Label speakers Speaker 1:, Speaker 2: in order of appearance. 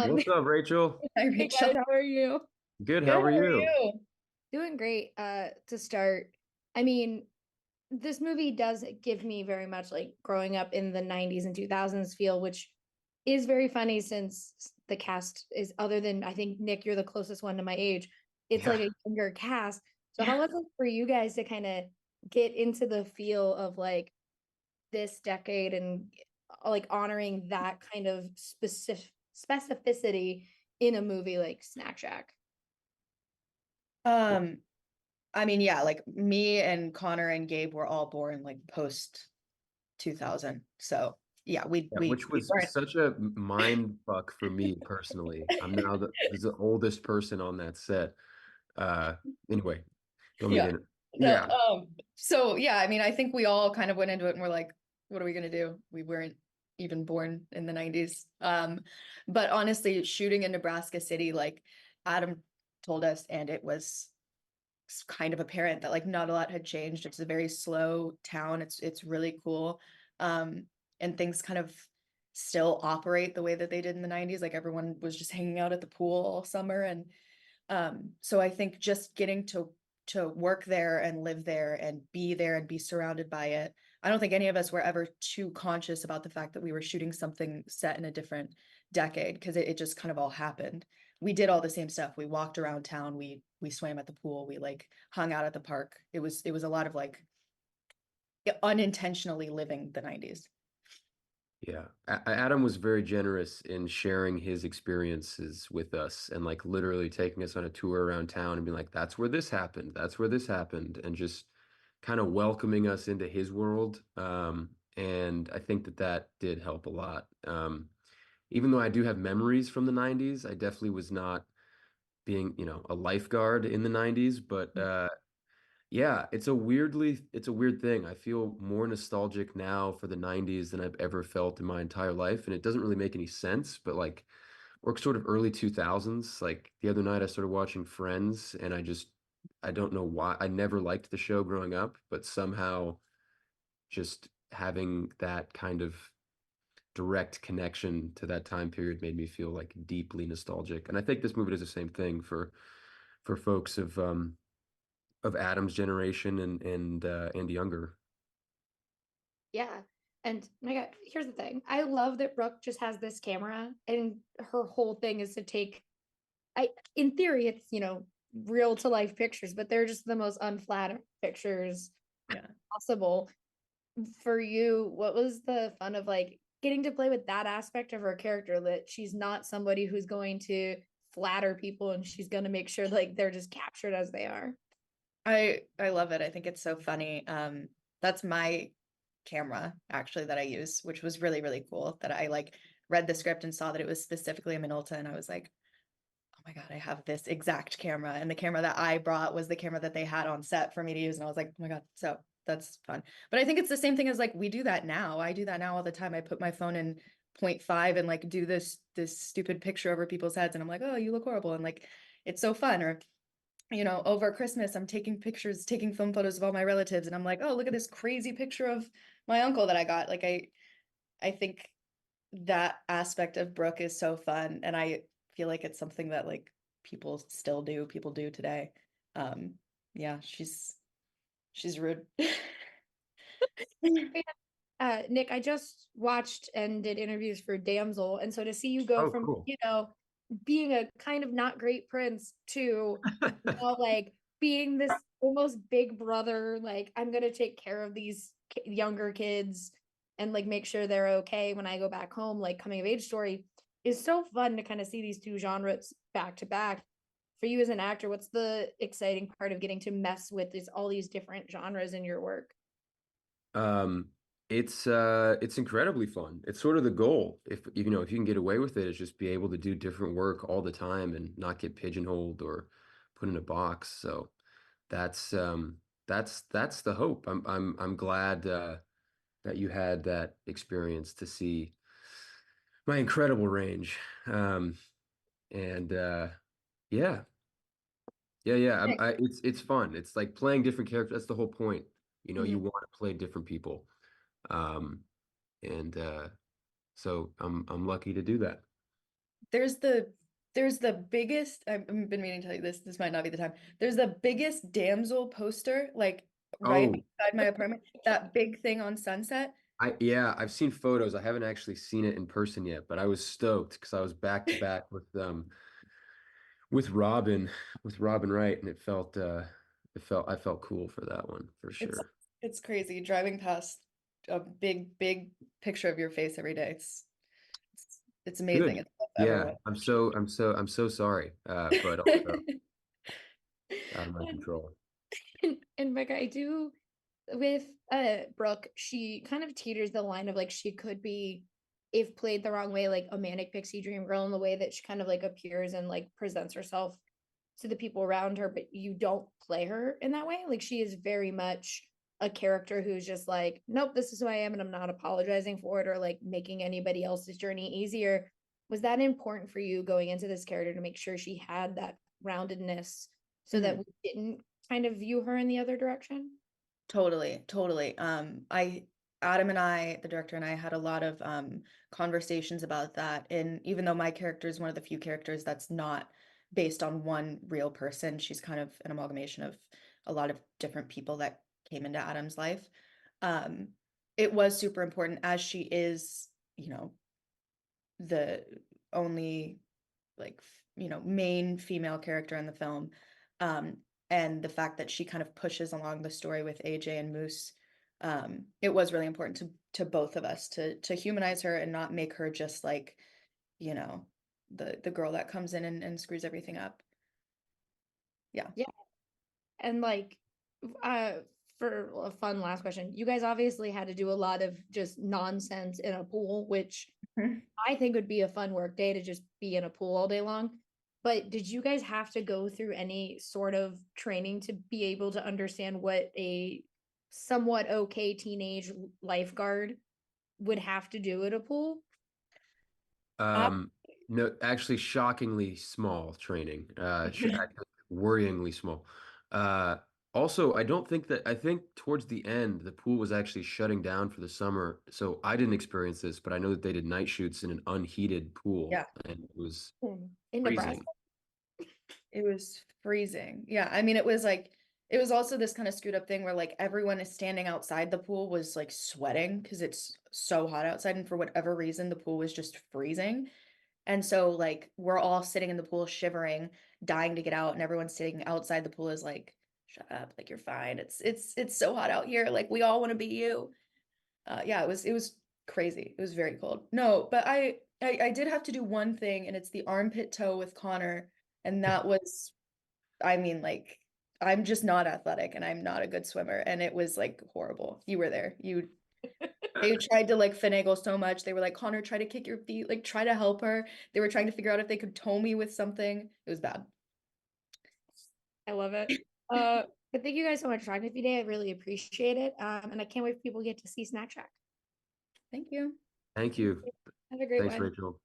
Speaker 1: Hey, what's up, Rachel?
Speaker 2: Hi,
Speaker 3: Hey
Speaker 2: Rachel.
Speaker 3: guys, how are you?
Speaker 1: Good.
Speaker 2: Good.
Speaker 1: How are
Speaker 2: How are
Speaker 1: you?
Speaker 2: you?
Speaker 3: Doing great. To start, I mean, this movie does give me very much like growing up in the 90s and 2000s feel, which is very funny since the cast is other than I think Nick, you're the closest one to my age. It's like
Speaker 1: Yeah.
Speaker 3: a younger cast. So
Speaker 2: Yeah.
Speaker 3: how was it for you guys to kind of get into the feel of like this decade and like honoring that kind of specificity in a movie like Snack Shack?
Speaker 2: Um, I mean, yeah, like me and Connor and Gabe were all born like post 2000. So yeah, we
Speaker 1: Yeah,
Speaker 2: we
Speaker 1: which
Speaker 2: we
Speaker 1: was
Speaker 2: weren't.
Speaker 1: such a mind fuck for me personally. I'm now the oldest person on that set. Uh, anyway, don't mean
Speaker 2: Yeah.
Speaker 1: to.
Speaker 2: No,
Speaker 1: Yeah,
Speaker 2: so yeah, I mean, I think we all kind of went into it and we're like, what are we gonna do? We weren't even born in the 90s. But honestly, shooting in Nebraska City, like Adam told us, and it was kind of apparent that like not a lot had changed. It's a very slow town. It's really cool. And things kind of still operate the way that they did in the 90s. Like everyone was just hanging out at the pool all summer. And so I think just getting to work there and live there and be surrounded by it. I don't think any of us were ever too conscious about the fact that we were shooting something set in a different decade because it just kind of all happened. We did all the same stuff. We walked around town, we swam at the pool, we like hung out at the park. It was a lot of like unintentionally living the 90s.
Speaker 1: yeah. Adam was very generous in sharing his experiences with us and like literally taking us on a tour around town and being like, "That's where this happened. That's where this happened," and just kind of welcoming us into his world. And I think that that did help a lot. Even though I do have memories from the 90s, I definitely was not being, a lifeguard in the 90s, but yeah, it's a weird thing. I feel more nostalgic now for the 90s than I've ever felt in my entire life, and it doesn't really make any sense, but like or sort of early 2000s, like the other night I started watching Friends and I don't know why. I never liked the show growing up, but somehow just having that kind of direct connection to that time period made me feel like deeply nostalgic. And I think this movie does the same thing for folks of Adam's generation and younger.
Speaker 3: Yeah. And my God, here's the thing. I love that Brooke just has this camera and her whole thing is to take I in theory it's, real to life pictures, but they're just the most unflattering pictures
Speaker 2: Yeah.
Speaker 3: possible. For you, what was the fun of like getting to play with that aspect of her character that she's not somebody who's going to flatter people and she's going to make sure like they're just captured as they are?
Speaker 2: I love it. I think it's so funny. That's my camera actually that I use, which was really, really cool that I like read the script and saw that it was specifically a Minolta and I was like, oh my God, I have this exact camera. And the camera that I brought was the camera that they had on set for me to use. And I was like, oh my God, so that's fun. But I think it's the same thing as like we do that now. I do that now all the time. I put my phone in 0.5 and like do this stupid picture over people's heads and I'm like, oh, you look horrible. And like it's so fun. Or over Christmas, I'm taking pictures, taking film photos of all my relatives, and I'm like, oh, look at this crazy picture of my uncle that I got. Like I think that aspect of Brooke is so fun, and I feel like it's something that like people do today. Yeah, she's rude.
Speaker 3: Nick, I just watched and did interviews for Damsel, and so to see you go
Speaker 1: Oh,
Speaker 3: from,
Speaker 1: cool.
Speaker 3: being a kind of not great prince to like being this almost big brother, like I'm gonna take care of these younger kids and like make sure they're okay when I go back home, like coming of age story is so fun to kind of see these two genres back to back. For you as an actor, what's the exciting part of getting to mess with all these different genres in your work?
Speaker 1: Um, it's incredibly fun. It's sort of the goal. If you can get away with it, is just be able to do different work all the time and not get pigeonholed or put in a box. So that's the hope. I'm glad that you had that experience to see my incredible range. And yeah, yeah. It's fun. It's like playing different characters. That's the whole point. You
Speaker 3: Mhm.
Speaker 1: want to play different people. Um, and so I'm lucky to do that.
Speaker 2: There's the biggest, I've been meaning to tell you this, this might not be the time. There's the biggest damsel poster, like right
Speaker 1: Oh,
Speaker 2: beside my apartment. That big thing on Sunset.
Speaker 1: yeah, I've seen photos. I haven't actually seen it in person yet, but I was stoked because I was back to back with Robin, with Robin Wright, and I felt cool for that one for
Speaker 2: It's
Speaker 1: sure.
Speaker 2: it's crazy driving past a big picture of your face every day. It's amazing.
Speaker 1: Good.
Speaker 2: It's the best
Speaker 1: Yeah,
Speaker 2: ever
Speaker 1: I'm so sorry. But also
Speaker 2: win.
Speaker 1: out of my control.
Speaker 3: And Micah, I do with Brooke, she kind of teeters the line of like she could be, if played the wrong way, like a manic pixie dream girl in the way that she kind of like appears and like presents herself to the people around her, but you don't play her in that way. Like she is very much a character who's just like, nope, this is who I am, and I'm not apologizing for it or like making anybody else's journey easier. Was that important for you going into this character to make sure she had that roundedness so that
Speaker 2: Mhm.
Speaker 3: we didn't kind of view her in the other direction?
Speaker 2: Totally, totally. Adam and I, the director and I, had a lot of conversations about that. And even though my character is one of the few characters that's not based on one real person, she's kind of an amalgamation of a lot of different people that came into Adam's life. Um, it was super important as she is, you know, the only like main female character in the film, um and the fact that she kind of pushes along the story with AJ and Moose. It was really important to both of us to humanize her and not make her just like you know the girl that comes in and screws everything up. Yeah.
Speaker 3: Yeah. And like, uh, for a fun last question, you guys obviously had to do a lot of just nonsense in a pool, which
Speaker 2: Mhm.
Speaker 3: I think would be a fun work day to just be in a pool all day long. But did you guys have to go through any sort of training to be able to understand what a somewhat okay teenage lifeguard would have to do at a pool?
Speaker 2: I,
Speaker 1: Um, no, actually, shockingly small training. Actually worryingly small. Uh, Also, I think towards the end the pool was actually shutting down for the summer, so I didn't experience this, but I know that they did night shoots in an unheated pool,
Speaker 2: yeah,
Speaker 1: and it was
Speaker 3: In Nebraska?
Speaker 1: freezing.
Speaker 2: it was freezing. Yeah, I mean, it was like, it was also this kind of screwed up thing where like everyone is standing outside the pool was like sweating because it's so hot outside, and for whatever reason, the pool was just freezing. And so like we're all sitting in the pool shivering, dying to get out, and everyone sitting outside the pool is like, shut up, like you're fine. It's so hot out here. Like we all want to be you. Yeah, it was crazy. It was very cold. No, but I did have to do one thing, and it's the armpit toe with Connor, and that was, I mean, like I'm just not athletic and I'm not a good swimmer, and it was like horrible. You were there. They tried to like finagle so much. They were like, Connor, try to kick your feet, like try to help her. They were trying to figure out if they could tow me with something. It was bad.
Speaker 3: I love it. But thank you guys so much for talking with me today. I really appreciate it. And I can't wait for people to get to see Snack Shack.
Speaker 2: Thank you.
Speaker 1: Thank you.
Speaker 3: Have a great
Speaker 1: Thanks,
Speaker 3: one.
Speaker 1: Rachel.